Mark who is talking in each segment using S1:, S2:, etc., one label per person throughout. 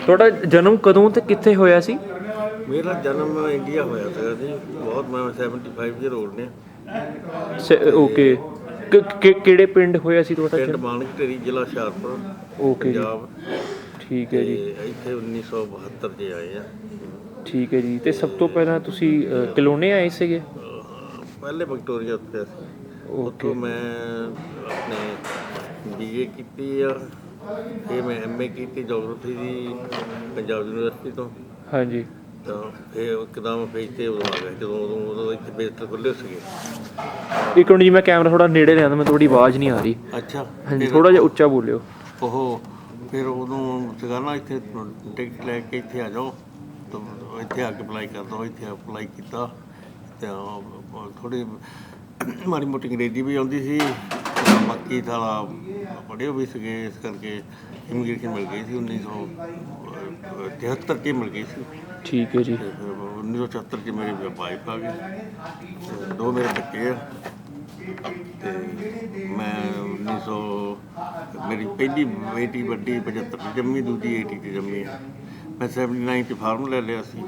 S1: ਤੁਹਾਡਾ ਜਨਮ ਕਦੋਂ ਤੇ ਕਿੱਥੇ ਹੋਇਆ ਸੀ?
S2: ਮੇਰਾ ਜਨਮ ਇੰਡੀਆ ਹੋਇਆ ਸੀਗਾ ਜੀ। ਬਹੁਤ ਮੈਂ 75 ਈਅਰ ਓਲਡ ਨੇ।
S1: ਓਕੇ, ਕਿਹੜੇ ਪਿੰਡ ਹੋਇਆ ਸੀ ਤੁਹਾਡਾ
S2: ਪਿੰਡ
S1: ਜਨਮ?
S2: ਮਾਨਕ ਢੇਰੀ, ਜ਼ਿਲ੍ਹਾ ਹੁਸ਼ਿਆਰਪੁਰ,
S1: ਓਕੇ ਜੀ,
S2: ਪੰਜਾਬ।
S1: ਠੀਕ ਹੈ ਜੀ।
S2: ਇੱਥੇ 1972 'ਚ ਆਏ ਆ।
S1: ਠੀਕ ਹੈ ਜੀ। ਤੇ ਸਭ ਤੋਂ ਪਹਿਲਾਂ ਤੁਸੀਂ ਕਲੋਨੇ ਆਏ ਸੀਗੇ?
S2: ਪਹਿਲੇ ਵਿਕਟੋਰੀਆ ਉੱਤੇ ਸੀ। ਉੱਥੋਂ ਮੈਂ ਆਪਣੇ BA ਕੀਤੀ ਆ। ਫਿਰ ਮੈਂ MA ਕੀਤੀ ਜੋਗਰਾਫੀ ਦੀ ਪੰਜਾਬ ਯੂਨੀਵਰਸਿਟੀ ਤੋਂ।
S1: ਹਾਂਜੀ।
S2: ਤਾਂ ਫਿਰ ਇੱਕਦਮ ਫੇਜ 'ਤੇ ਉਦੋਂ ਆ ਗਿਆ, ਉਦੋਂ ਇੱਥੇ ਬੇਸਟਰ ਖੁੱਲ੍ਹੇ ਸੀਗੇ।
S1: ਇੱਕ ਮਿੰਟ ਜੀ, ਮੈਂ ਕੈਮਰਾ ਥੋੜਾ ਨੇੜੇ ਲਿਆਂਦਾ, ਮੈਂ ਤੁਹਾਡੀ ਆਵਾਜ਼ ਨਹੀਂ ਆ ਰਹੀ।
S2: ਅੱਛਾ,
S1: ਹਾਂਜੀ, ਥੋੜਾ ਜਿਹਾ ਉੱਚਾ ਬੋਲਿਓ।
S2: ਉਹ ਫਿਰ ਉਦੋਂ ਸੀਗਾ ਨਾ, ਇੱਥੇ ਟਿਕਟ ਲੈ ਕੇ ਇੱਥੇ ਆ ਜਾਓ, ਤਾਂ ਇੱਥੇ ਆ ਕੇ ਅਪਲਾਈ ਕਰ ਦਿਓ। ਇੱਥੇ ਅਪਲਾਈ ਕੀਤਾ ਤਾਂ ਥੋੜ੍ਹੀ ਮਾੜੀ ਮੋਟੀ ਅੰਗਰੇਜ਼ੀ ਵੀ ਆਉਂਦੀ ਸੀ, ਬਾਕੀ ਸਾਰਾ ਪੜ੍ਹੇ ਵੀ ਸੀਗੇ। ਇਸ ਕਰਕੇ ਇਮੀਗ੍ਰੇਸ਼ਨ ਮਿਲ ਗਈ ਸੀ 1973 'ਚ ਮਿਲ ਗਈ ਸੀ।
S1: ਠੀਕ ਹੈ ਜੀ।
S2: ਅਤੇ ਫਿਰ 1974 'ਚ ਮੇਰੀ ਵਾਈਫ ਆ ਗਈ, 2 ਮੇਰੇ ਬੱਚੇ ਆ। ਅਤੇ ਮੈਂ 1900 ਮੇਰੀ ਪਹਿਲੀ ਬੇਟੀ ਵੱਡੀ 75 'ਚ ਜੰਮੀ, ਦੂਜੀ 80 'ਚ ਜੰਮੀ ਆ। ਮੈਂ 79 'ਚ ਫਾਰਮ ਲੈ ਲਿਆ ਸੀ,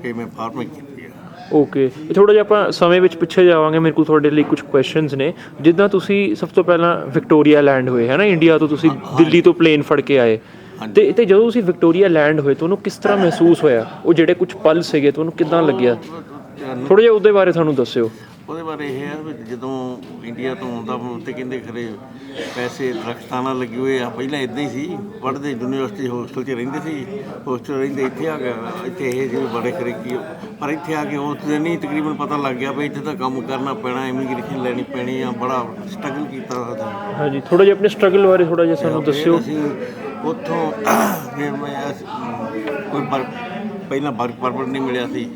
S2: ਫਿਰ ਮੈਂ ਫਾਰਮਿੰਗ ਕੀਤੀ ਆ।
S1: ਓਕੇ, ਥੋੜ੍ਹਾ ਜਿਹਾ ਆਪਾਂ ਸਮੇਂ ਵਿੱਚ ਪਿੱਛੇ ਜਾਵਾਂਗੇ। ਮੇਰੇ ਕੋਲ ਤੁਹਾਡੇ ਲਈ ਕੁਝ ਕੁਐਸਚਨਸ ਨੇ। ਜਿੱਦਾਂ ਤੁਸੀਂ ਸਭ ਤੋਂ ਪਹਿਲਾਂ ਵਿਕਟੋਰੀਆ ਲੈਂਡ ਹੋਏ ਹੈ ਨਾ, ਇੰਡੀਆ ਤੋਂ ਤੁਸੀਂ ਦਿੱਲੀ ਤੋਂ ਪਲੇਨ ਫੜ ਕੇ ਆਏ, ਤੇ ਜਦੋਂ ਤੁਸੀਂ ਵਿਕਟੋਰੀਆ ਲੈਂਡ ਹੋਏ ਤੁਹਾਨੂੰ ਕਿਸ ਤਰ੍ਹਾਂ ਮਹਿਸੂਸ ਹੋਇਆ? ਉਹ ਜਿਹੜੇ ਕੁਝ ਪਲ ਸੀਗੇ ਤੁਹਾਨੂੰ ਕਿੱਦਾਂ ਲੱਗਿਆ? ਥੋੜ੍ਹਾ ਜਿਹਾ ਉਹਦੇ ਬਾਰੇ ਸਾਨੂੰ ਦੱਸਿਓ।
S2: ਉਹਦੇ ਬਾਰੇ ਇਹ ਹੈ ਵੀ ਜਦੋਂ ਇੰਡੀਆ ਤੋਂ ਆਉਂਦਾ ਉੱਤੇ ਕਹਿੰਦੇ ਖਰੇ ਪੈਸੇ ਦਰਖਤਾਂ ਨਾਲ ਲੱਗੇ ਹੋਏ ਆ। ਪਹਿਲਾਂ ਇੱਦਾਂ ਹੀ ਸੀ, ਪੜ੍ਹਦੇ ਯੂਨੀਵਰਸਿਟੀ ਹੋਸਟਲ 'ਚ ਰਹਿੰਦੇ ਸੀ, ਹੋਸਟਲ ਰਹਿੰਦੇ। ਇੱਥੇ ਆ ਗਿਆ, ਇੱਥੇ ਇਹ ਜਿਵੇਂ ਬੜੇ ਖਰੇ ਕੀ, ਪਰ ਇੱਥੇ ਆ ਕੇ ਉਸ ਦਿਨ ਹੀ ਤਕਰੀਬਨ ਪਤਾ ਲੱਗ ਗਿਆ ਵੀ ਇੱਥੇ ਤਾਂ ਕੰਮ ਕਰਨਾ ਪੈਣਾ, ਇਮੀਗ੍ਰੇਸ਼ਨ ਲੈਣੀ ਪੈਣੀ ਆ। ਬੜਾ ਸਟਰਗਲ ਕੀਤਾ।
S1: ਹਾਂਜੀ, ਥੋੜ੍ਹਾ ਜਿਹਾ ਆਪਣੇ ਸਟਰਗਲ ਬਾਰੇ ਥੋੜ੍ਹਾ ਜਿਹਾ ਸਾਨੂੰ ਦੱਸਿਓ।
S2: ਅਸੀਂ ਉੱਥੋਂ ਫਿਰ ਮੈਂ ਕੋਈ ਪਹਿਲਾਂ ਵਰਕ ਪਰਮਿਟ ਨਹੀਂ ਮਿਲਿਆ ਸੀ।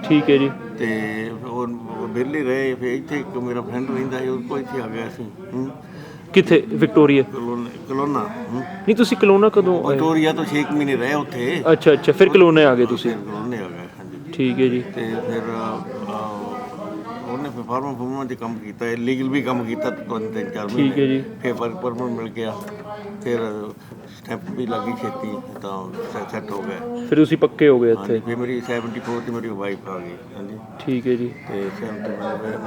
S2: ਠੀਕ
S1: ਹੈ ਜੀ।
S2: ਅਤੇ ਉਹ ਵਿਹਲੇ ਰਹੇ। ਫਿਰ ਇੱਥੇ ਇੱਕ ਮੇਰਾ ਫਰੈਂਡ ਰਹਿੰਦਾ ਸੀ, ਉਹ ਕੋਲ ਇੱਥੇ ਆ ਗਿਆ ਸੀ।
S1: ਕਿੱਥੇ? ਵਿਕਟੋਰੀਆ?
S2: ਕਲੋਨਾ।
S1: ਨਹੀਂ, ਤੁਸੀਂ ਕਲੋਨਾ ਕਦੋਂ ਆਏ?
S2: ਵਿਕਟੋਰੀਆ ਤੋਂ 6 ਮਹੀਨੇ ਰਹੇ ਉੱਥੇ।
S1: ਅੱਛਾ ਅੱਛਾ, ਫਿਰ ਕਲੋਨੇ ਆ ਗਏ ਤੁਸੀਂ?
S2: ਕਲੋਨੇ ਆ ਗਏ, ਹਾਂਜੀ।
S1: ਠੀਕ ਹੈ ਜੀ।
S2: ਅਤੇ ਫਿਰ ਉਹਨੇ ਫਿਰ ਫਾਰਮਾਂ 'ਚ ਕੰਮ ਕੀਤਾ, ਲੀਗਲ ਵੀ ਕੰਮ ਕੀਤਾ 3-4 ਮਹੀਨੇ।
S1: ਠੀਕ ਹੈ ਜੀ।
S2: ਫਿਰ ਵਰਕ ਪਰਮਿਟ ਮਿਲ ਗਿਆ, ਫਿਰ ਸਟੈਂਪ ਵੀ ਲੱਗੀ ਛੇਤੀ, ਤਾਂ ਸੈੱਟ ਹੋ ਗਏ।
S1: ਫਿਰ ਤੁਸੀਂ ਪੱਕੇ ਹੋ ਗਏ ਇੱਥੇ?
S2: ਫਿਰ ਮੇਰੀ 74 'ਚ ਮੇਰੀ ਵਾਈਫ ਆ ਗਈ। ਹਾਂਜੀ, ਠੀਕ
S1: ਹੈ ਜੀ।
S2: ਅਤੇ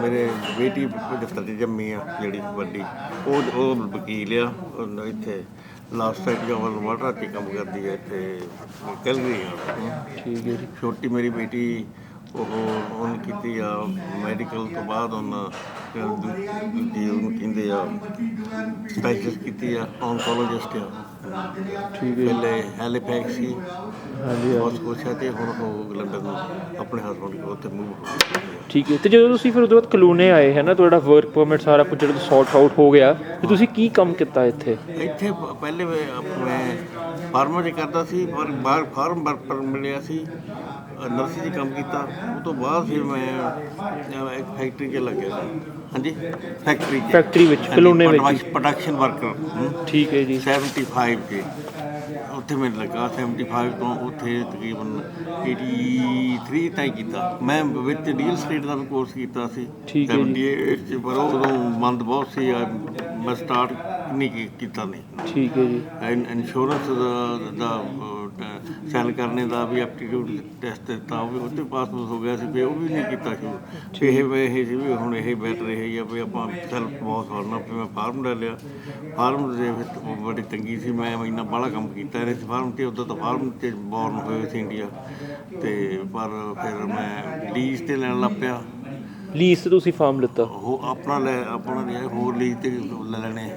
S2: ਮੇਰੇ ਬੇਟੀ 75 'ਚ ਜੰਮੀ ਆ, ਜਿਹੜੀ ਵੱਡੀ। ਉਹ ਵਕੀਲ ਆ, ਇੱਥੇ ਲਾਸਟ ਸਾਈਡ ਜਾਂ ਵਾਟਰ 'ਚ ਕੰਮ ਕਰਦੀ ਹੈ, ਇੱਥੇ ਕੈਲਗਰੀ ਆ।
S1: ਠੀਕ ਹੈ ਜੀ।
S2: ਛੋਟੀ ਮੇਰੀ ਬੇਟੀ ਉਹਨੇ ਕੀਤੀ ਆ ਮੈਡੀਕਲ ਤੋਂ ਬਾਅਦ ਉਹਨੂੰ ਕਹਿੰਦੇ ਆ ਸਪੈਸ਼ਲਿਸਟ ਕੀਤੀ ਆ, ਔਨਕੋਲੋਜਿਸਟ ਆ।
S1: ਠੀਕ ਹੈ।
S2: ਪਹਿਲੇ ਹੈਲੀਫੈਕਸ ਸੀ,
S1: ਹਾਂਜੀ
S2: ਬਹੁਤ ਕੁਛ ਹੈ। ਅਤੇ ਹੁਣ ਉਹ ਲੰਡਨ ਆਪਣੇ ਹਸਬੈਂਡ ਕੋਲ ਉੱਥੇ ਮੂਵ ਹੋ ਗਏ।
S1: ਠੀਕ ਹੈ। ਅਤੇ ਜਦੋਂ ਤੁਸੀਂ ਫਿਰ ਉਹਦੇ ਬਾਅਦ ਕਲੋਨੇ ਆਏ ਹੈ ਨਾ, ਤੁਹਾਡਾ ਵਰਕ ਪਰਮਿਟ ਸਾਰਾ ਕੁਝ ਜਦੋਂ ਸੌਰਟ ਆਊਟ ਹੋ ਗਿਆ, ਅਤੇ ਤੁਸੀਂ ਕੀ ਕੰਮ ਕੀਤਾ ਇੱਥੇ?
S2: ਇੱਥੇ ਪਹਿਲੇ ਮੈਂ ਫਾਰਮਾਂ 'ਚ ਕਰਦਾ ਸੀ, ਪਰ ਬਾਹਰ ਫਾਰਮ ਵਰਕ ਪਰਮਿਟ ਮਿਲਿਆ ਸੀ, ਨਰਸਰੀ 'ਚ ਕੰਮ ਕੀਤਾ। ਉਹ ਤੋਂ ਬਾਅਦ ਫਿਰ ਮੈਂ ਇੱਕ ਫੈਕਟਰੀ 'ਚ ਲੱਗਿਆ। ਹਾਂਜੀ, ਫੈਕਟਰੀ
S1: ਵਿੱਚ ਕਲੋਨੇ ਵਿੱਚ?
S2: Production worker.
S1: ਠੀਕ ਹੈ ਜੀ।
S2: 75 'ਚ ਉੱਥੇ ਮੈਨੂੰ ਲੱਗਾ। 75 ਤੋਂ ਉੱਥੇ ਤਕਰੀਬਨ 83 ਤਾਈਂ ਕੀਤਾ। ਮੈਂ ਵਿੱਚ ਰੀਅਲ ਸਟੇਟ ਦਾ ਵੀ ਕੋਰਸ ਕੀਤਾ ਸੀ 78 'ਚ, ਪਰ ਉਦੋਂ ਮੰਦ ਬਹੁਤ ਸੀ, ਮੈਂ ਸਟਾਰਟ ਨਹੀਂ ਕੀਤਾ। ਨਹੀਂ। ਠੀਕ ਹੈ ਜੀ। ਇੰਸ਼ੋਰੈਂਸ ਦਾ ਸੈਲ ਕਰਨੇ ਦਾ ਵੀ ਐਪਟੀਟਿਊਡ ਟੈਸਟ ਦਿੱਤਾ, ਉਹ ਵੀ ਉੱਥੇ ਪਾਸ ਹੋ ਗਿਆ ਸੀ। ਫਿਰ ਉਹ ਵੀ ਨਹੀਂ ਕੀਤਾ ਸੀ। ਇਹ ਸੀ ਵੀ ਹੁਣ ਇਹ ਬੈਟਰ ਇਹ ਹੀ ਆ ਵੀ ਆਪਾਂ ਸੈਲਫ ਬਹੁਤ ਕਰਨਾ। ਫਿਰ ਮੈਂ ਫਾਰਮ ਲੈ ਲਿਆ। ਫਾਰਮ ਦੇ ਵਿੱਚ ਬੜੀ ਤੰਗੀ ਸੀ, ਮੈਂ ਇੰਨਾ ਬਾਹਲਾ ਕੰਮ ਕੀਤਾ ਇਹਦੇ ਫਾਰਮ 'ਤੇ। ਉੱਦਾਂ ਤਾਂ ਫਾਰਮ 'ਤੇ ਬੋਰਨ ਹੋਏ ਸੀ ਇੰਡੀਆ, ਅਤੇ ਪਰ ਫਿਰ ਮੈਂ ਲੀਜ਼ 'ਤੇ ਲੈਣ ਲੱਗ ਪਿਆ।
S1: ਲੀਜ਼ 'ਤੇ ਤੁਸੀਂ ਫਾਰਮ ਲਿੱਤਾ?
S2: ਉਹ ਆਪਣਾ ਲਿਆ, ਹੋਰ ਲੀਜ਼ 'ਤੇ ਲੈ ਲੈਣੇ।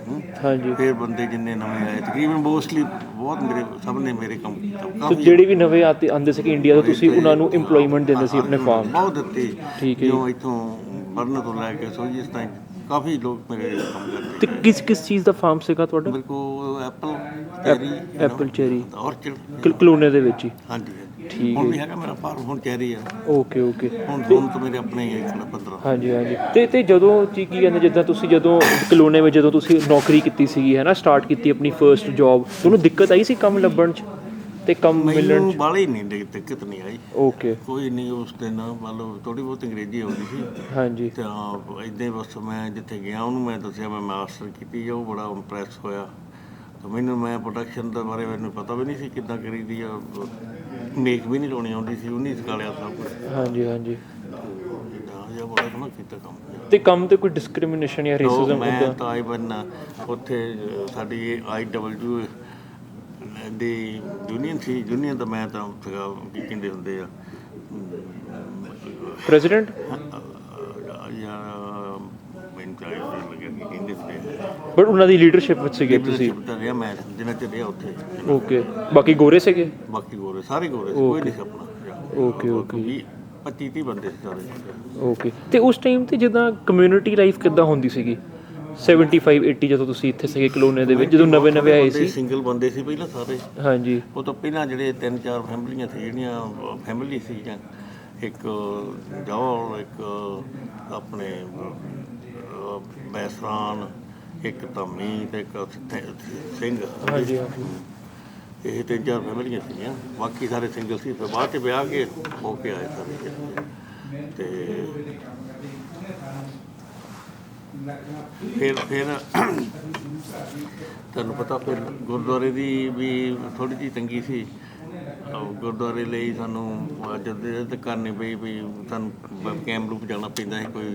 S1: ਹਾਂਜੀ।
S2: ਫਿਰ ਬੰਦੇ ਜਿੰਨੇ ਨਵੇਂ ਆਏ, ਤਕਰੀਬਨ ਮੋਸਟਲੀ ਬਹੁਤ ਸਭ ਨੇ ਮੇਰੇ ਕੰਮ ਕੀਤਾ।
S1: ਜਿਹੜੇ ਵੀ ਨਵੇਂ ਆਉਂਦੇ ਸੀ ਇੰਡੀਆ ਤੋਂ, ਤੁਸੀਂ ਉਹਨਾਂ ਨੂੰ ਇੰਪਲੋਇਮੈਂਟ ਦਿੰਦੇ ਸੀ ਆਪਣੇ ਫਾਰਮ?
S2: ਬਹੁਤ ਦਿੱਤੀ।
S1: ਠੀਕ ਹੈ।
S2: ਜੋ ਇੱਥੋਂ ਬਰਨ ਤੋਂ ਲੈ ਕੇ ਸੋਜਿਸ ਤਾਈਂ ਕਾਫੀ ਲੋਕ ਮੇਰੇ ਕੰਮ ਕਰਦੇ।
S1: ਅਤੇ ਕਿਸ ਚੀਜ਼ ਦਾ ਫਾਰਮ ਸੀਗਾ ਤੁਹਾਡਾ?
S2: ਮੇਰੇ ਕੋਲ ਐਪਲ ਚੈਰੀ ਔਰਚਿਡ
S1: ਕਲੋਨੇ ਦੇ ਵਿੱਚ ਹੀ?
S2: ਹਾਂਜੀ।
S1: ਠੀਕ
S2: ਹੁਣ ਵੀ ਹੈਗਾ ਮੇਰਾ ਫਾਰਮ, ਹੁਣ ਚੈਰੀ ਆ।
S1: Okay okay.
S2: ਹੁਣ ਤਾਂ ਮੇਰੇ ਆਪਣੇ ਹੀ 15।
S1: ਹਾਂਜੀ ਹਾਂਜੀ। ਅਤੇ ਜਦੋਂ ਕੀ ਕਹਿੰਦੇ, ਜਿੱਦਾਂ ਤੁਸੀਂ ਜਦੋਂ ਕਲੋਨੇ ਵਿੱਚ ਜਦੋਂ ਤੁਸੀਂ ਨੌਕਰੀ ਕੀਤੀ ਸੀਗੀ ਹੈ ਨਾ, ਸਟਾਰਟ ਕੀਤੀ ਆਪਣੀ ਫਸਟ ਜੋਬ, ਤੁਹਾਨੂੰ ਦਿੱਕਤ ਆਈ ਸੀ ਕੰਮ ਲੱਭਣ 'ਚ ਅਤੇ ਕੰਮ ਮਿਲਣ 'ਚ?
S2: ਬਾਹਲੀ ਨਹੀਂ ਦਿੱਕਤ ਨਹੀਂ ਆਈ।
S1: ਓਕੇ।
S2: ਕੋਈ ਨਹੀਂ। ਉਸ ਦਿਨ ਮਤਲਬ ਥੋੜ੍ਹੀ ਬਹੁਤ ਅੰਗਰੇਜ਼ੀ ਆਉਂਦੀ ਸੀ।
S1: ਹਾਂਜੀ।
S2: ਤਾਂ ਇੱਦਾਂ ਹੀ ਬਸ ਮੈਂ ਜਿੱਥੇ ਗਿਆ ਉਹਨੂੰ ਮੈਂ ਦੱਸਿਆ ਮੈਂ ਮਾਸਟਰ ਕੀਤੀ, ਉਹ ਬੜਾ ਇੰਪਰੈਸ ਹੋਇਆ। ਤਾਂ ਮੈਂ ਪ੍ਰੋਡਕਸ਼ਨ ਦੇ ਬਾਰੇ ਮੈਨੂੰ ਪਤਾ ਵੀ ਨਹੀਂ ਸੀ ਕਿੱਦਾਂ ਕਰੀਦੀ ਆ, ਮੇਕ ਵੀ ਨਹੀਂ ਲਾਉਣੀ ਆਉਂਦੀ ਸੀ, ਉਹ ਨਹੀਂ ਸਿਖਾਲਿਆ ਸਭ ਕੁਛ।
S1: ਹਾਂਜੀ ਹਾਂਜੀ।
S2: ਜਾਂ ਬੜਾ ਸੋਹਣਾ ਕੀਤਾ ਕੰਮ।
S1: ਤੇ ਕੰਮ ਤੇ ਕੋਈ ਡਿਸਕ੍ਰਿਮੀਨੇਸ਼ਨ ਜਾਂ ਰੇਸਿਜ਼ਮ
S2: ਮੈਂ ਤਾਂ ਆਈ ਬੰਨਾ ਉੱਥੇ ਸਾਡੀ IW ਦੀ ਯੂਨੀਅਨ ਸੀ, ਯੂਨੀਅਨ ਦਾ ਮੈਂ ਤਾਂ ਸੀਗਾ, ਕੀ ਕਹਿੰਦੇ ਹੁੰਦੇ ਆ,
S1: ਪ੍ਰੈਜ਼ੀਡੈਂਟ
S2: ਜਾਂ ਮੈਨੂੰ ਤਾਂ ਲੱਗਿਆ ਕੀ ਕਹਿੰਦੇ ਹੁੰਦੇ ਆ,
S1: ਬਟ ਉਹਨਾਂ ਦੀ ਲੀਡਰਸ਼ਿਪ ਵਿੱਚ ਸੀਗੇ ਤੁਸੀਂ?
S2: ਤਾਂ ਰਿਹਾ ਮੈਂ ਜਿੰਨਾ ਚਿਰ ਰਿਹਾ ਉੱਥੇ।
S1: ਓਕੇ, ਬਾਕੀ ਗੋਰੇ ਸੀਗੇ?
S2: ਬਾਕੀ ਗੋਰੇ, ਸਾਰੇ ਗੋਰੇ ਸੀ, ਕੋਈ ਨਹੀਂ ਸੀ ਆਪਣਾ।
S1: Okay okay.
S2: 25-30 ਬੰਦੇ ਸੀ ਸਾਰੇ।
S1: ਓਕੇ। ਤੇ ਉਸ ਟਾਈਮ ਤੇ ਜਿੱਦਾਂ ਕਮਿਊਨਿਟੀ ਲਾਈਫ ਕਿੱਦਾਂ ਹੁੰਦੀ ਸੀਗੀ 75-80 ਜਦੋਂ ਤੁਸੀਂ ਇੱਥੇ ਸੀਗੇ ਕਲੋਨੀ ਦੇ ਵਿੱਚ, ਜਦੋਂ ਨਵੇਂ ਆਏ ਸੀ?
S2: ਸਿੰਗਲ ਬੰਦੇ ਸੀ ਪਹਿਲਾਂ ਸਾਰੇ।
S1: ਹਾਂਜੀ।
S2: ਉਹ ਤੋਂ ਪਹਿਲਾਂ ਜਿਹੜੇ 3-4 ਫੈਮਲੀਆਂ ਸੀ, ਜਿਹੜੀਆਂ ਫੈਮਿਲੀ ਸੀ, ਜਾਂ ਇੱਕ ਜੌਲ, ਇੱਕ ਆਪਣੇ ਬੈਸਰਾਨ, ਇੱਕ ਧੰਮੀ ਤੇ ਇੱਕ ਸਿੰਘ।
S1: ਹਾਂਜੀ ਹਾਂਜੀ।
S2: ਇਹ 3-4 ਫੈਮਲੀਆਂ ਸੀਗੀਆਂ, ਬਾਕੀ ਸਾਰੇ ਸਿੰਗਲ ਸੀ। ਫਿਰ ਬਾਅਦ 'ਚ ਵਿਆਹ ਕੇ ਹੋ ਕੇ ਆਏ ਸਾਰੇ। ਤੇ ਫਿਰ ਤੁਹਾਨੂੰ ਪਤਾ, ਫਿਰ ਗੁਰਦੁਆਰੇ ਦੀ ਵੀ ਥੋੜ੍ਹੀ ਜਿਹੀ ਤੰਗੀ ਸੀ। ਗੁਰਦੁਆਰੇ ਲਈ ਸਾਨੂੰ ਜਦ ਕਰਨੀ ਪਈ ਵੀ ਸਾਨੂੰ ਕੈਮਰੂਪ ਜਾਣਾ ਪੈਂਦਾ ਸੀ ਕੋਈ।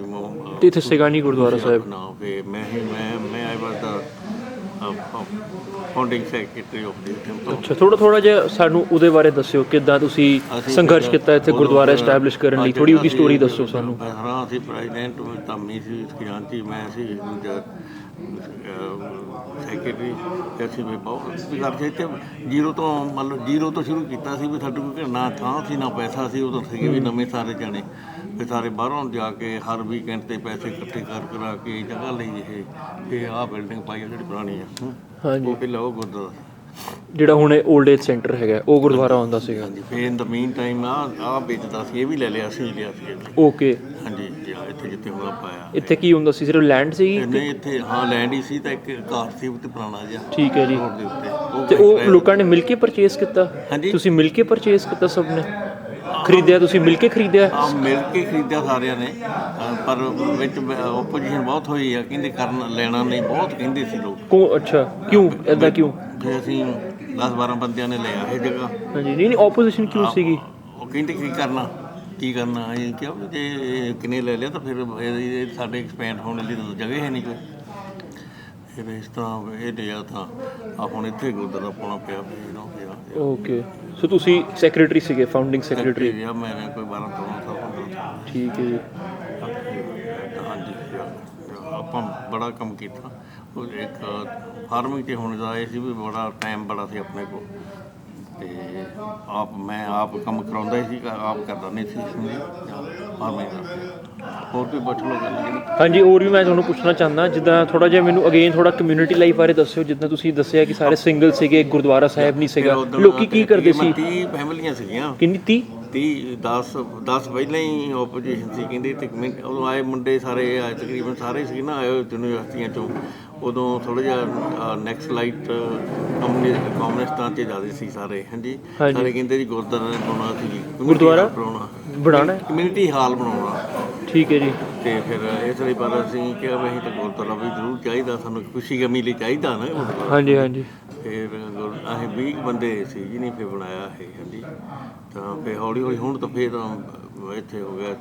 S1: ਤੇ ਇੱਥੇ ਸੀਗਾ ਨਹੀਂ ਗੁਰਦੁਆਰਾ ਸਾਹਿਬ?
S2: ਨਾ, ਫਿਰ ਮੈਂ I was the founding secretary of the temple.
S1: ਅੱਛਾ, ਥੋੜਾ ਜਿਹਾ ਸਾਨੂੰ ਉਹਦੇ ਬਾਰੇ ਦੱਸਿਓ, ਕਿੱਦਾਂ ਤੁਸੀਂ ਸੰਘਰਸ਼ ਕੀਤਾ ਇੱਥੇ ਗੁਰਦੁਆਰਾ ਐਸਟੈਬਲਿਸ਼ ਕਰਨ ਲਈ, ਥੋੜੀ ਉਹਦੀ ਸਟੋਰੀ ਦੱਸੋ ਸਾਨੂੰ।
S2: ਹਾਂ, ਅਸੀਂ ਪ੍ਰੈਜ਼ੀਡੈਂਟ, ਧਾਮੀ ਸੀ, ਖਜ਼ਾਨਚੀ, ਮੈਂ ਸੀ ਦੂਜਾ ਸੈਕਟਰੀ। ਤੇ ਅਸੀਂ ਵੀ ਬਹੁਤ ਵੀ ਕਰਦੇ ਇੱਥੇ ਜ਼ੀਰੋ ਤੋਂ, ਮੰਨ ਲਓ ਜ਼ੀਰੋ ਤੋਂ ਸ਼ੁਰੂ ਕੀਤਾ ਸੀ। ਵੀ ਸਾਡੇ ਕੋਲ ਨਾ ਥਾਂ ਸੀ ਨਾ ਪੈਸਾ ਸੀ, ਉਦੋਂ ਸੀਗੇ ਵੀ ਨਵੇਂ ਸਾਰੇ ਜਾਣੇ। ਫਿਰ ਸਾਰੇ ਬਾਹਰੋਂ ਜਾ ਕੇ ਹਰ ਵੀਕਐਂਡ 'ਤੇ ਪੈਸੇ ਇਕੱਠੇ ਕਰਾ ਕੇ ਜਗ੍ਹਾ ਲਈ ਇਹ ਆਹ ਬਿਲਡਿੰਗ ਪਾਈ ਆ ਜਿਹੜੀ ਪੁਰਾਣੀ ਆ।
S1: ਹਾਂਜੀ।
S2: ਉਹ ਪਹਿਲਾਂ ਉਹ ਗੁਰਦੁਆਰਾ
S1: ਜਿਹੜਾ ਹੁਣ ਓਲਡ ਏਜ ਸੈਂਟਰ ਹੈਗਾ, ਉਹ ਗੁਰਦੁਆਰਾ ਆਉਂਦਾ ਸੀਗਾ?
S2: ਹਾਂਜੀ। ਫਿਰ ਇਨ ਦਾ ਮੀਨ ਟਾਈਮ ਆਹ ਵੇਚਦਾ ਸੀ, ਇਹ ਵੀ ਲੈ ਲਿਆ ਸੀ, ਲਿਆ ਸੀ।
S1: ਓਕੇ।
S2: ਹਾਂਜੀ। ਇੱਥੇ ਜਿੱਥੇ ਹੁਣ ਆਪਾਂ ਆਇਆ,
S1: ਇੱਥੇ ਕੀ ਹੁੰਦਾ ਸੀ, ਸਿਰਫ ਲੈਂਡ ਸੀ?
S2: ਨਹੀਂ, ਇੱਥੇ ਹਾਂ ਲੈਂਡ ਹੀ ਸੀ, ਤਾਂ ਇੱਕ ਘਰ ਸੀ ਉੱਤੇ ਪੁਰਾਣਾ ਜਿਹਾ।
S1: ਠੀਕ ਹੈ ਜੀ।
S2: ਰੋਡ ਦੇ ਉੱਤੇ।
S1: ਤੇ ਉਹ ਲੋਕਾਂ ਨੇ ਮਿਲ ਕੇ ਪਰਚੇਸ ਕੀਤਾ?
S2: ਹਾਂਜੀ।
S1: ਤੁਸੀਂ ਮਿਲ ਕੇ ਪਰਚੇਸ ਕੀਤਾ? ਸਭ ਨੇ ਖਰੀਦਿਆ? ਤੁਸੀਂ ਮਿਲ ਕੇ ਖਰੀਦਿਆ?
S2: ਮਿਲ ਕੇ ਖਰੀਦਿਆ ਸਾਰਿਆਂ ਨੇ, ਪਰ ਵਿੱਚ ਓਪੋਜੀਸ਼ਨ ਬਹੁਤ ਹੋਈ ਆ, ਕਹਿੰਦੇ ਕਰਨ ਲੈਣਾ ਨਹੀਂ, ਬਹੁਤ ਕਹਿੰਦੇ ਸੀ ਲੋਕ।
S1: ਅੱਛਾ, ਕਿਉਂ ਐਦਾਂ ਕਿਉਂ?
S2: ਫਿਰ ਅਸੀਂ 10-12 ਬੰਦਿਆਂ ਨੇ ਲਿਆ ਇਹ ਜਗ੍ਹਾ।
S1: ਹਾਂਜੀ। ਨਹੀਂ ਆਪੋਜੀਸ਼ਨ ਕਿਉਂ ਸੀਗੀ?
S2: ਉਹ ਕਹਿੰਦੇ ਕੀ ਕਰਨਾ ਇਹ ਕਿਹਾ ਵੀ ਜੇ ਕਿਨੇ ਲੈ ਲਿਆ ਤਾਂ ਫਿਰ ਇਹ ਸਾਡੇ ਐਕਸਪੈਂਡ ਹੋਣ ਲਈ ਤਾਂ ਜਗ੍ਹਾ ਹੈ ਨਹੀਂ ਕੋਈ। ਫਿਰ ਇਸ ਤਰ੍ਹਾਂ ਇਹ ਲਿਆ ਤਾਂ ਹੁਣ ਇੱਥੇ ਗੁਰਦੁਆਰਾ ਪਾਉਣਾ ਪਿਆ ਵੀ ਨਾ ਪਿਆ।
S1: ਓਕੇ। ਸੋ ਤੁਸੀਂ ਸੈਕਟਰੀ ਸੀਗੇ, ਫਾਊਂਡਿੰਗ ਸੈਕਟਰੀ?
S2: ਮੈਂ ਕੋਈ 12-13 ਸਾਲ 15 ਸਾਲ।
S1: ਠੀਕ ਹੈ ਜੀ।
S2: ਹਾਂਜੀ। ਆਪਾਂ ਬੜਾ ਕੰਮ ਕੀਤਾ। ਉਹ ਇੱਕ ਫਾਰਮਿੰਗ 'ਤੇ ਹੁਣ ਆਏ ਸੀ ਵੀ ਬੜਾ ਟਾਈਮ ਬੜਾ ਸੀ ਆਪਣੇ ਕੋਲ, ਅਤੇ ਮੈਂ ਆਪ ਕੰਮ ਕਰਾਉਂਦਾ ਹੀ ਸੀ, ਆਪ ਕਰਦਾ ਨਹੀਂ ਸੀ ਫਾਰਮਿੰਗ ਦਾ। ਹੋਰ ਕੋਈ ਪੁੱਛ ਲਓ ਗੱਲ ਜਿਹੜੀ।
S1: ਹਾਂਜੀ, ਹੋਰ ਵੀ ਮੈਂ ਤੁਹਾਨੂੰ ਪੁੱਛਣਾ ਚਾਹੁੰਦਾ, ਜਿੱਦਾਂ ਥੋੜਾ ਜਿਹਾ ਮੈਨੂੰ ਅਗੇਨ ਥੋੜਾ ਕਮਿਊਨਿਟੀ ਲਾਈਫ ਬਾਰੇ ਦੱਸਿਓ। ਜਿੱਦਾਂ ਤੁਸੀਂ ਦੱਸਿਆ ਕਿ ਸਾਰੇ ਸਿੰਗਲ ਸੀਗੇ, ਗੁਰਦੁਆਰਾ ਸਾਹਿਬ ਨਹੀਂ ਸੀਗਾ, ਲੋਕੀ ਕੀ ਕਰਦੇ ਸੀ?
S2: 30 ਫੈਮਲੀਆਂ ਸੀਗੀਆਂ।
S1: ਕਿੰਨੀ?
S2: 10 ਪਹਿਲਾਂ ਹੀ ਓਪੋਜੀਸ਼ਨ ਸੀ, ਕਹਿੰਦੇ। ਤੇ ਉਦੋਂ ਆਏ ਮੁੰਡੇ ਸਾਰੇ ਆਏ, ਤਕਰੀਬਨ ਸਾਰੇ ਸੀ ਨਾ, ਆਏ ਯੂਨੀਵਰਸਿਟੀਆਂ 'ਚੋਂ। ਉਦੋਂ ਥੋੜ੍ਹਾ ਜਿਹਾ ਨੈਕਸਟ ਲਾਈਟ ਕਮਿਊਨਿਸਟਾਂ 'ਚ ਜ਼ਿਆਦਾ ਸੀ ਸਾਰੇ। ਹਾਂਜੀ। ਸਾਰੇ ਕਹਿੰਦੇ ਜੀ ਗੁਰਦੁਆਰਾ ਬਣਾਉਣਾ ਸੀ,
S1: ਗੁਰਦੁਆਰਾ ਬਣਾਉਣਾ,
S2: ਕਮਿਊਨਿਟੀ ਹਾਲ ਬਣਾਉਣਾ।
S1: ਠੀਕ ਹੈ ਜੀ।
S2: ਤੇ ਫਿਰ ਇਸ ਲਈ ਪਰ ਅਸੀਂ ਕਿਹਾ ਵੀ ਅਸੀਂ ਤਾਂ ਗੁਰਦੁਆਰਾ ਵੀ ਜ਼ਰੂਰ ਚਾਹੀਦਾ, ਸਾਨੂੰ ਖੁਸ਼ੀ ਗਮੀ ਲਈ ਚਾਹੀਦਾ ਨਾ ਗੁਰਦੁਆਰਾ।
S1: ਹਾਂਜੀ ਹਾਂਜੀ।
S2: ਫਿਰ ਅਸੀਂ 20 ਬੰਦੇ ਸੀ ਜਿਹਨੇ ਫਿਰ ਬਣਾਇਆ ਇਹ। ਹਾਂਜੀ। ਤਾਂ ਫਿਰ ਹੌਲੀ ਹੁਣ ਤਾਂ ਫਿਰ ਇੱਥੇ ਹੋ ਗਿਆ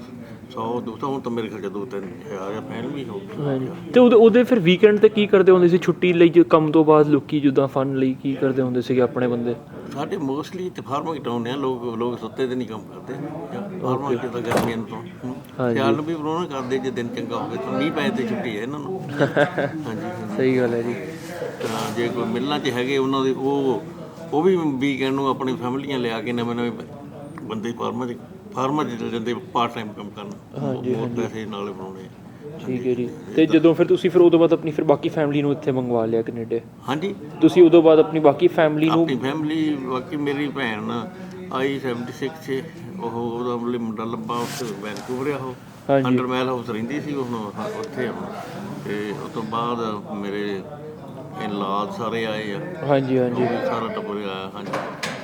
S2: 100-200, ਹੁਣ ਤਾਂ ਮੇਰੇ ਖਿਆਲ 'ਚ 2-3 ਹਜ਼ਾਰ ਫੈਨ ਵੀ ਹੋ ਗਏ।
S1: ਹਾਂਜੀ। ਤੇ ਉਹਦੇ ਫਿਰ ਵੀਕਐਂਡ 'ਤੇ ਕੀ ਕਰਦੇ ਹੁੰਦੇ ਸੀ, ਛੁੱਟੀ ਲਈ, ਕੰਮ ਤੋਂ ਬਾਅਦ ਲੋਕੀ ਜਿੱਦਾਂ ਫਨ ਲਈ ਕੀ ਕਰਦੇ ਹੁੰਦੇ ਸੀਗੇ ਆਪਣੇ ਬੰਦੇ?
S2: ਸਾਡੇ ਮੋਸਟਲੀ ਤੇ ਫਾਰਮਿੰਗ ਟਾਊਨ ਆ, ਲੋਕ ਸੁੱਤੇ ਤੇ ਨਹੀਂ ਕੰਮ ਕਰਦੇ। ਫਾਰਮਿੰਗ 'ਚ ਤਾਂ ਗਰਮੀਆਂ ਤੋਂ ਸਿਆਲ ਨੂੰ ਵੀ ਪ੍ਰੋਗਰਾਮ ਕਰਦੇ, ਜੇ ਦਿਨ ਚੰਗਾ ਹੋਵੇ ਤਾਂ ਮੀਂਹ ਪਏ ਤੇ ਛੁੱਟੀ ਹੈ ਇਹਨਾਂ ਨੂੰ। ਹਾਂਜੀ। ਸਹੀ
S1: ਗੱਲ ਹੈ ਜੀ।
S2: ਤਾਂ ਜੇ ਕੋਈ ਮਿਲਣਾ 'ਚ ਹੈਗੇ ਉਹਨਾਂ ਦੇ, ਉਹ ਵੀ ਵੀਕਐਂਡ ਨੂੰ ਆਪਣੀ ਫੈਮਲੀਆਂ ਲਿਆ ਕੇ ਨਵੇਂ ਬੰਦੇ ਫਾਰਮਾਂ 'ਚ ਚਲੇ ਜਾਂਦੇ, ਪਾਰਟ ਟਾਈਮ ਕੰਮ ਕਰਨ, ਹੋਰ ਪੈਸੇ ਨਾਲੇ ਬਣਾਉਣੇ।
S1: ਠੀਕ ਹੈ ਜੀ। ਤੇ ਜਦੋਂ ਫਿਰ ਤੁਸੀਂ ਉਦੋਂ ਬਾਅਦ ਆਪਣੀ ਬਾਕੀ ਫੈਮਿਲੀ ਨੂੰ ਇੱਥੇ ਮੰਗਵਾ ਲਿਆ ਕੈਨੇਡਾ?
S2: ਹਾਂਜੀ।
S1: ਤੁਸੀਂ ਉਦੋਂ ਬਾਅਦ ਆਪਣੀ ਬਾਕੀ ਫੈਮਿਲੀ ਨੂੰ?
S2: ਆਪਣੀ ਫੈਮਿਲੀ, ਬਾਕੀ ਮੇਰੀ ਭੈਣ ਆਈ 76 'ਚ, ਉਹਦਾ ਮੁੰਡਾ ਲੱਭਾ ਉੱਥੇ ਵੈਨਕੂਵਰ ਆ, ਉਹ ਅੰਡਰਮੈਲ ਹਾਊਸ ਰਹਿੰਦੀ ਸੀ, ਹੁਣ ਉੱਥੇ ਆ। ਅਤੇ ਉਸ ਤੋਂ ਬਾਅਦ ਮੇਰੇ ਇਨਲਾਜ ਸਾਰੇ ਆਏ ਆ। ਹਾਂਜੀ ਹਾਂਜੀ। ਸਾਰਾ ਟੱਬਰ ਆਇਆ। ਹਾਂਜੀ।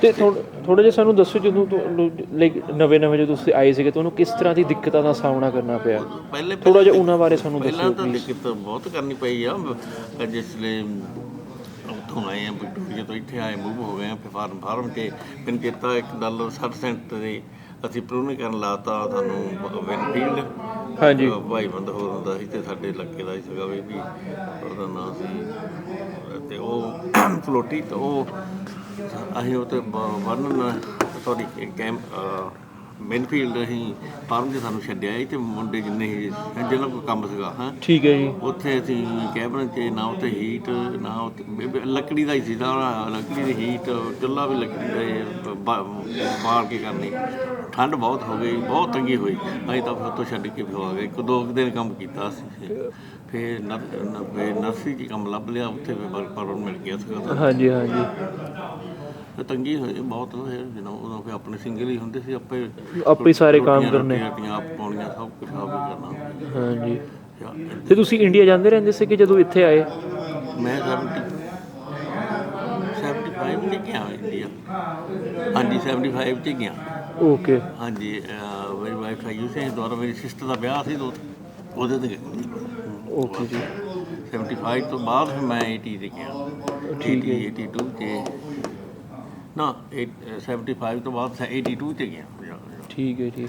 S1: ਤੇ ਥੋੜਾ ਜਿਹਾ ਸਾਨੂੰ ਦੱਸੋ, ਜਦੋਂ ਲਾਈਕ ਨਵੇਂ ਜਦੋਂ ਤੁਸੀਂ ਆਏ ਸੀਗੇ, ਤੁਹਾਨੂੰ ਕਿਸ ਤਰ੍ਹਾਂ ਦੀ ਦਿੱਕਤਾਂ ਦਾ ਸਾਹਮਣਾ ਕਰਨਾ ਪਿਆ? ਥੋੜਾ ਜਿਹਾ ਉਹਨਾਂ ਬਾਰੇ ਸਾਨੂੰ ਦੱਸੋ।
S2: ਪਹਿਲਾਂ ਤਾਂ ਦਿੱਕਤ ਬਹੁਤ ਕਰਨੀ ਪਈ ਆ, ਜਿਸ ਲਈ ਇੱਥੋਂ ਆਏ ਆ ਵਿਕਟੋਰੀਆ ਤੋਂ, ਇੱਥੇ ਆਏ ਮੂਵ ਹੋ ਗਏ ਆ। ਫਿਰ ਫਾਰਮ 'ਚ ਮੈਨੂੰ ਚੇਤਾ $1.60 ਦੇ ਅਸੀਂ ਪ੍ਰੂਨ ਕਰਨ ਲਾਤਾ ਸਾਨੂੰ ਵੈਨਫੀਲਡ।
S1: ਹਾਂਜੀ
S2: ਭਾਈ ਬੰਦਾ ਹੋਰ ਹੁੰਦਾ ਸੀ ਤੇ ਸਾਡੇ ਇਲਾਕੇ ਦਾ ਹੀ ਸੀਗਾ ਵੀ ਉਹਦਾ ਨਾਂ ਸੀ, ਤੇ ਉਹ ਫਲੋਟੀ ਤੇ ਉਹ ਅਸੀਂ ਉਹ ਤੇ ਵਰਨ ਸੌਰੀ ਮੈਨਫੀਲਡ ਅਸੀਂ ਫਾਰਮ 'ਚ ਸਾਨੂੰ ਛੱਡਿਆ ਸੀ, ਤੇ ਮੁੰਡੇ ਜਿੰਨੇ ਸੀ ਜਿਹਨਾਂ ਕੋਲ ਕੰਮ ਸੀਗਾ ਹਾਂ
S1: ਠੀਕ ਹੈ ਜੀ।
S2: ਉੱਥੇ ਅਸੀਂ ਕੈਬਨ 'ਚ ਨਾ ਉੱਥੇ ਹੀਟ ਨਾ ਉੱਥੇ ਲੱਕੜੀ ਦਾ ਹੀ ਸੀ ਸਾਰਾ, ਲੱਕੜੀ ਦੀ ਹੀਟ, ਚੁੱਲ੍ਹਾ ਵੀ ਲੱਕੜੀ ਦਾ ਹੀ, ਬਾਲ ਕੇ ਕਰਨੀ। ਠੰਡ ਬਹੁਤ ਹੋ ਗਈ, ਬਹੁਤ ਤੰਗੀ ਹੋਈ। ਅਸੀਂ ਤਾਂ ਫਿਰ ਉੱਥੋਂ ਛੱਡ ਕੇ ਫਿਰ ਆ ਗਏ। 1-2 ਦਿਨ ਕੰਮ ਕੀਤਾ ਅਸੀਂ, ਫਿਰ ਨਰਸਰੀ 'ਚ ਕੰਮ ਲੱਭ ਲਿਆ, ਉੱਥੇ ਪਰ ਮਿਲ ਗਿਆ ਸੀਗਾ।
S1: ਹਾਂਜੀ ਹਾਂਜੀ
S2: ਤੰਗੀ ਹੋਈ ਬਹੁਤ। ਫਿਰ ਉਦੋਂ ਫਿਰ ਆਪਣੇ ਸਿੰਗਲ ਹੀ ਹੁੰਦੇ ਸੀ,
S1: ਆਪੇ ਸਾਰੇ ਕੰਮ ਕਰਨੇ,
S2: ਰੋਟੀਆਂ ਆਪ ਪਾਉਣੀਆਂ, ਸਭ ਕੁਛ ਆਪ ਹੀ ਕਰਨਾ।
S1: ਹਾਂਜੀ। ਤੇ ਤੁਸੀਂ ਇੰਡੀਆ ਜਾਂਦੇ ਰਹਿੰਦੇ ਸੀ ਕਿ ਜਦੋਂ ਇੱਥੇ ਆਏ?
S2: ਮੈਂ 75 'ਚ ਗਿਆ ਇੰਡੀਆ। ਹਾਂਜੀ 75 'ਚ ਗਿਆ।
S1: ਓਕੇ
S2: ਹਾਂਜੀ ਮੇਰੀ ਵਾਈਫ ਆਈ ਸੀ ਦੁਬਾਰਾ, ਮੇਰੀ ਸਿਸਟਰ ਦਾ ਵਿਆਹ ਸੀ ਉਹਦੇ 'ਤੇ
S1: ਓਕੇ ਜੀ।
S2: 75 ਤੋਂ ਬਾਅਦ ਫਿਰ ਮੈਂ 80 'ਤੇ ਗਿਆ।
S1: ਠੀਕ ਹੈ।
S2: 82 'ਤੇ ਨਾ 75 ਤੋਂ ਬਾਅਦ 82 'ਤੇ ਗਿਆ।
S1: ਠੀਕ ਹੈ ਜੀ।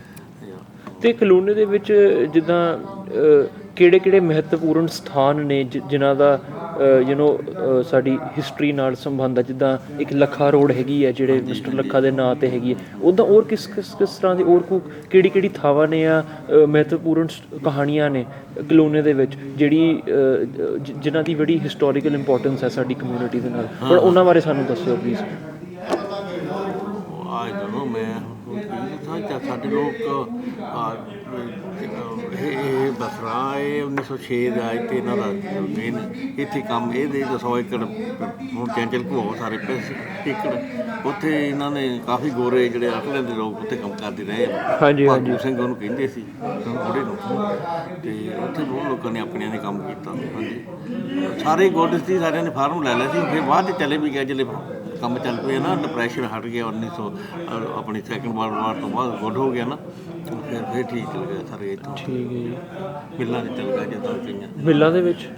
S1: ਤੇ ਕਲੋਨੀ ਦੇ ਵਿੱਚ ਜਿੱਦਾਂ ਕਿਹੜੇ ਮਹੱਤਵਪੂਰਨ ਸਥਾਨ ਨੇ ਜਿਨ੍ਹਾਂ ਦਾ ਸਾਡੀ ਹਿਸਟਰੀ ਨਾਲ ਸੰਬੰਧ ਹੈ? ਜਿੱਦਾਂ ਇੱਕ ਲੱਖਾ ਰੋਡ ਹੈਗੀ ਹੈ ਜਿਹੜੇ ਮਿਸਟਰ ਲੱਖਾ ਦੇ ਨਾਂ 'ਤੇ ਹੈਗੀ ਹੈ, ਉੱਦਾਂ ਹੋਰ ਕਿਸ ਤਰ੍ਹਾਂ ਦੀ ਹੋਰ ਕਿਹੜੀ ਥਾਵਾਂ ਨੇ ਜਾਂ ਮਹੱਤਵਪੂਰਨ ਕਹਾਣੀਆਂ ਨੇ ਕਲੋਨੀ ਦੇ ਵਿੱਚ ਜਿਹੜੀ ਜਿਨ੍ਹਾਂ ਦੀ ਬੜੀ ਹਿਸਟੋਰੀਕਲ ਇੰਪੋਰਟੈਂਸ ਹੈ ਸਾਡੀ ਕਮਿਊਨਿਟੀ ਦੇ ਨਾਲ? ਪਰ ਉਹਨਾਂ ਬਾਰੇ ਸਾਨੂੰ ਦੱਸਿਓ ਪਲੀਜ਼।
S2: ਸਾਡੇ ਲੋਕ ਇਹ ਬਸਰਾ ਇਹ 1906 ਦਾ ਇੱਥੇ ਇਹਨਾਂ ਦਾ ਮੇਨ ਇੱਥੇ ਕੰਮ ਇਹਦੇ 100 ਏਕੜ ਹੁਣ ਚੈਂਚਲ ਘੋ ਸਾਰੇ ਪੈਸੇ ਏਕੜ ਉੱਥੇ ਇਹਨਾਂ ਨੇ ਕਾਫੀ ਗੋਰੇ ਜਿਹੜੇ ਅਕਲਾਂ ਦੇ ਲੋਕ ਉੱਥੇ ਕੰਮ ਕਰਦੇ ਰਹੇ।
S1: ਹਾਂਜੀ
S2: ਭਾਗੂ ਸਿੰਘ ਉਹਨੂੰ ਕਹਿੰਦੇ ਸੀ ਬੁੜੇ ਨੂੰ, ਤੇ ਉੱਥੇ ਬਹੁਤ ਲੋਕਾਂ ਨੇ ਆਪਣਿਆਂ ਨੇ ਕੰਮ ਕੀਤਾ। ਹਾਂਜੀ ਸਾਰੇ ਗੋਡੇ ਸੀ, ਸਾਰਿਆਂ ਨੇ ਫਾਰਮ ਲੈ ਲਿਆ ਸੀ। ਫਿਰ ਬਾਅਦ 'ਚ ਚਲੇ ਵੀ ਗਿਆ ਜਿਹੜੇ ਕੰਮ ਚੱਲ ਪਏ ਨਾ, ਡਿਪਰੈਸ਼ਨ ਹਟ ਗਿਆ 1900 ਆਪਣੀ ਸੈਕਿੰਡ ਵਰਲਡ ਵਾਰ ਤੋਂ ਬਾਅਦ ਗੁੱਡ ਹੋ ਗਿਆ ਨਾ, ਫਿਰ ਠੀਕ ਚੱਲ ਗਿਆ ਸਾਰੇ ਇੱਥੋਂ।
S1: ਠੀਕ ਹੈ ਜੀ।
S2: ਮਿੱਲਾਂ 'ਚ ਚੱਲ ਗਿਆ ਜਿੱਦਾਂ ਕਈਆਂ
S1: ਮਿੱਲਾਂ ਦੇ ਵਿੱਚ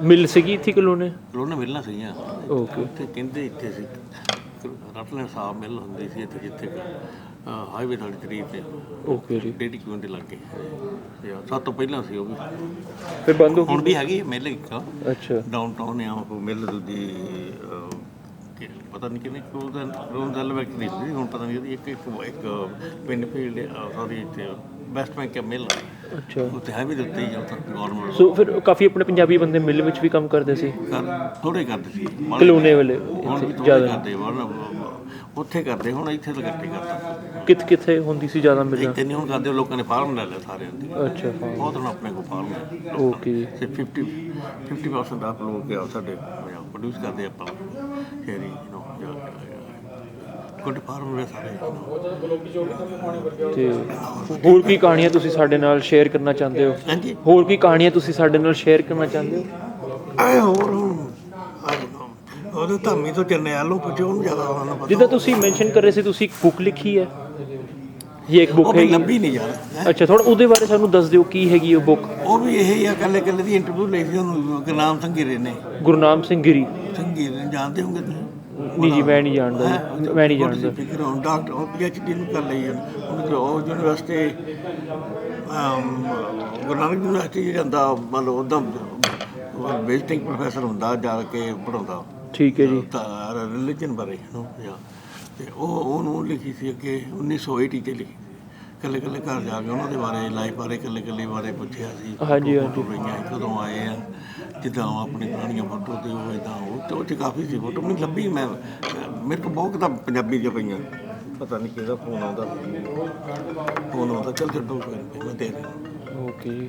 S1: ਮਿਲ ਸੀਗੀ ਇੱਥੇ ਕਲੋਨੀ
S2: ਮਿੱਲਾਂ ਸੀਗੀਆਂ।
S1: ਓਕੇ।
S2: ਉੱਥੇ ਕਹਿੰਦੇ ਇੱਥੇ ਸੀ ਰਤਲੈਂਡ ਸਾਹਿਬ ਮਿੱਲ ਹੁੰਦੀ ਸੀ ਇੱਥੇ, ਜਿੱਥੇ ਹਾਈਵੇ 33 ਤੇ
S1: ਓਕੇ ਜੀ।
S2: 1.5 ਕਿਲੋਮੀਟਰ ਦੇ ਲਾਗੇ। ਸਭ ਤੋਂ ਪਹਿਲਾਂ ਸੀ ਉਹ ਵੀ,
S1: ਫਿਰ ਬੰਦ ਹੋ
S2: ਹੁਣ ਵੀ ਹੈਗੀ ਮਿੱਲ ਇੱਕ।
S1: ਅੱਛਾ।
S2: ਡਾਊਨਟਾਊਨ ਆ ਉਹ ਮਿੱਲ ਦੂਜੀ ਪਤਾ ਨਹੀਂ ਕਿੰਨੇ ਰੋਜ਼ਲ ਵੈਕਟਰੀ ਸੀ, ਹੁਣ ਪਤਾ ਨਹੀਂ ਉਹਦੀ ਇੱਕ ਪਿੰਡ ਫੀਲਡ ਸੌਰੀ ਇੱਥੇ ਵੈਸਟ ਬੈਂਕ ਮਿਲ।
S1: ਅੱਛਾ।
S2: ਉੱਥੇ ਹੈ ਵੀ ਦਿੱਤੇ ਹੀ ਉੱਥੇ ਗੌਰਮੈਂਟ।
S1: ਸੋ ਫਿਰ ਕਾਫੀ ਆਪਣੇ ਪੰਜਾਬੀ ਬੰਦੇ ਮਿਲ ਵਿੱਚ ਵੀ ਕੰਮ ਕਰਦੇ ਸੀ?
S2: ਥੋੜ੍ਹੇ ਕਰਦੇ ਸੀ
S1: ਕਲੋਨੀ ਵਾਲੇ
S2: ਜ਼ਿਆਦਾ ਕਰਦੇ, ਉੱਥੇ ਕਰਦੇ, ਹੁਣ ਇੱਥੇ ਤਾਂ ਘੱਟ ਹੀ ਕਰਦੇ।
S1: ਕਿੱਥੇ ਹੁੰਦੀ ਸੀ ਜ਼ਿਆਦਾ ਮਿਲਾਂ?
S2: ਇੱਥੇ ਨਹੀਂ ਹੁਣ ਕਰਦੇ, ਲੋਕਾਂ ਨੇ ਫਾਰਮ ਲੈ ਲਿਆ ਸਾਰਿਆਂ ਦੇ।
S1: ਅੱਛਾ।
S2: ਬਹੁਤ ਹੁਣ ਆਪਣੇ ਕੋਲ ਫਾਰਮ ਹੈ।
S1: ਓਕੇ ਜੀ।
S2: ਤੇ 50% ਆਪ ਲੋਕ ਸਾਡੇ ਪ੍ਰੋਡਿਊਸ ਕਰਦੇ ਆਪਾਂ ਸ਼ਹਿਰੀ ਗੁੱਡ ਫਾਰਮ ਨੇ ਸਾਰੇ।
S1: ਤੇ ਹੋਰ ਕੀ ਕਹਾਣੀਆਂ ਤੁਸੀਂ ਸਾਡੇ ਨਾਲ ਸ਼ੇਅਰ ਕਰਨਾ ਚਾਹੁੰਦੇ ਹੋ?
S2: ਹਾਂਜੀ
S1: ਹੋਰ ਕੀ ਕਹਾਣੀਆਂ ਤੁਸੀਂ ਸਾਡੇ ਨਾਲ ਸ਼ੇਅਰ ਕਰਨਾ ਚਾਹੁੰਦੇ ਹੋ?
S2: ਹੋਰ ਉਹਦੇ ਧਾਮੀ ਤੋਂ ਚੰਨਿਆਲੋਂ ਪੁੱਛੋ ਉਹਨੂੰ ਜ਼ਿਆਦਾ ਪਤਾ।
S1: ਜਿੱਦਾਂ ਤੁਸੀਂ ਮੈਂਸ਼ਨ ਕਰ ਰਹੇ ਸੀ ਤੁਸੀਂ ਇੱਕ ਬੁੱਕ ਲਿਖੀ ਹੈ, ਇਹ ਇੱਕ ਬੁੱਕ ਹੈਗੀ?
S2: ਲੱਭੀ ਨਹੀਂ ਯਾਰ।
S1: ਅੱਛਾ, ਥੋੜਾ ਉਹਦੇ ਬਾਰੇ ਸਾਨੂੰ ਦੱਸ ਦਿਓ ਕੀ ਹੈਗੀ ਉਹ ਬੁੱਕ?
S2: ਉਹ ਵੀ ਇਹ ਹੀ ਆ, ਕੱਲੇ ਦੀ ਇੰਟਰਵਿਊ ਲਈ ਸੀ ਉਹਨੂੰ ਗੁਰਨਾਮ ਸਿੰਘ ਗਿਰੇ ਨੇ।
S1: ਗੁਰਨਾਮ ਸਿੰਘ ਗਿਰੀ?
S2: ਜਾਣਦੇ ਹੋਗੇ ਤੁਸੀਂ?
S1: ਨਹੀਂ ਜੀ, ਮੈਂ ਨਹੀਂ ਜਾਣਦਾ। ਮੈਂ ਨਹੀਂ ਜਾਣਦਾ।
S2: ਡਾਕਟਰ PhD ਨੂੰ ਕਰ ਲਈ ਉਹਨੂੰ ਉਹ ਯੂਨੀਵਰਸਿਟੀ ਗੁਰੂ ਨਾਨਕ ਯੂਨੀਵਰਸਿਟੀ ਜਾਂਦਾ, ਮੰਨ ਲਓ ਉੱਦਾਂ ਵਿਜ਼ਿਟਿੰਗ ਪ੍ਰੋਫੈਸਰ ਹੁੰਦਾ, ਜਾ ਕੇ ਪੜ੍ਹਾਉਂਦਾ।
S1: ਠੀਕ ਹੈ ਜੀ।
S2: ਰਿਲੀਜਨ ਬਾਰੇ ਤੇ ਉਹਨੂੰ ਲਿਖੀ ਸੀ ਅੱਗੇ 1980 'ਤੇ ਲਿਖੀ। ਇਕੱਲੇ ਘਰ ਜਾ ਕੇ ਉਹਨਾਂ ਦੇ ਬਾਰੇ, ਲਾਈਫ ਬਾਰੇ, ਇਕੱਲੇ ਬਾਰੇ ਪੁੱਛਿਆ ਸੀ।
S1: ਹਾਂਜੀ
S2: ਕਦੋਂ ਆਏ ਆ, ਜਿੱਦਾਂ ਆਪਣੀ ਪੁਰਾਣੀਆਂ ਫੋਟੋ ਤੇ ਉਹ ਇੱਦਾਂ ਉਹ 'ਚ ਕਾਫੀ ਸੀ ਫੋਟੋ। ਮੈਨੂੰ ਲੱਭੀ, ਮੇਰੇ ਕੋਲ ਬਹੁਤ ਕਿਤਾਬ ਪੰਜਾਬੀ 'ਚ ਪਈਆਂ। ਪਤਾ ਨਹੀਂ ਕਿਹਦਾ ਫੋਨ ਆਉਂਦਾ ਚੱਲ ਛੱਡੋ ਮੈਂ ਦੇ ਦਿੰਦਾ।
S1: ਓਕੇ ਜੀ।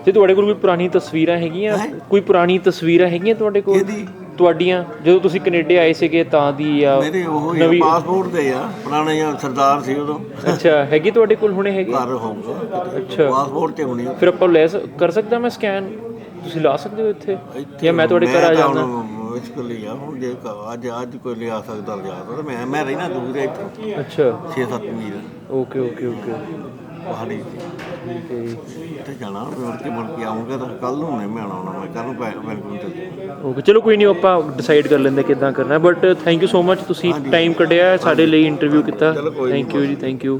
S1: ਤੇ ਤੁਹਾਡੇ ਕੋਲ ਕੋਈ ਪੁਰਾਣੀ ਤਸਵੀਰਾਂ ਹੈਗੀਆਂ? ਕੋਈ ਪੁਰਾਣੀ ਤਸਵੀਰਾਂ ਹੈਗੀਆਂ ਤੁਹਾਡੇ ਕੋਲ ਤੁਹਾਡੀਆਂ ਜਦੋਂ ਤੁਸੀਂ ਕੈਨੇਡਾ ਆਏ ਸੀਗੇ ਤਾਂ ਦੀ? ਜਾਂ
S2: ਮੇਰੇ ਉਹ ਪਾਸਪੋਰਟ ਦੇ ਆ ਪੁਰਾਣੇ, ਜਾਂ ਸਰਦਾਰ ਸੀ ਉਦੋਂ।
S1: ਅੱਛਾ, ਹੈਗੀ ਤੁਹਾਡੇ ਕੋਲ ਹੁਣੇ? ਹੈਗੀ?
S2: ਘਰ ਹੋਊਗਾ।
S1: ਅੱਛਾ,
S2: ਪਾਸਪੋਰਟ 'ਤੇ ਹੋਣੀ। ਫਿਰ
S1: ਆਪਾਂ ਕਰ ਸਕਦਾ ਮੈਂ ਸਕੈਨ? ਤੁਸੀਂ ਲਾ ਸਕਦੇ ਹੋ ਇੱਥੇ, ਜਾਂ ਮੈਂ ਤੁਹਾਡੇ ਘਰ ਆ ਜਾਵਾਂ?
S2: ਮੁਸ਼ਕਿਲ ਹੀ ਆ ਹੁਣ, ਜੇ ਅੱਜ ਕੋਈ ਲਿਆ ਸਕਦਾ ਮੈਂ ਰਹਿਣਾ ਦੂਰ ਇੱਥੋਂ।
S1: ਅੱਛਾ।
S2: 6-7 ਮੀਲ।
S1: ਓਕੇ।
S2: ਪਹਾੜੀ
S1: ਠੀਕ ਹੈ ਜੀ।
S2: ਉੱਥੇ ਜਾਣਾ ਮੁੜ ਕੇ ਆਉਂਗਾ ਤਾਂ ਕੱਲ ਨੂੰ ਨਹੀਂ ਮੈਂ ਆਉਣਾ, ਮੈਂ ਕੱਲ ਨੂੰ ਵੈਨਕੂਵਰ ਚੱਲ ਜਾਊਂਗਾ।
S1: ਓਕੇ, ਚਲੋ ਕੋਈ ਨਹੀਂ, ਆਪਾਂ ਡਿਸਾਈਡ ਕਰ ਲੈਂਦੇ ਕਿੱਦਾਂ ਕਰਨਾ, but thank you so much, ਤੁਸੀਂ ਟਾਈਮ ਕੱਢਿਆ ਸਾਡੇ ਲਈ, ਇੰਟਰਵਿਊ ਕੀਤਾ। ਥੈਂਕ ਯੂ ਜੀ, ਥੈਂਕ ਯੂ।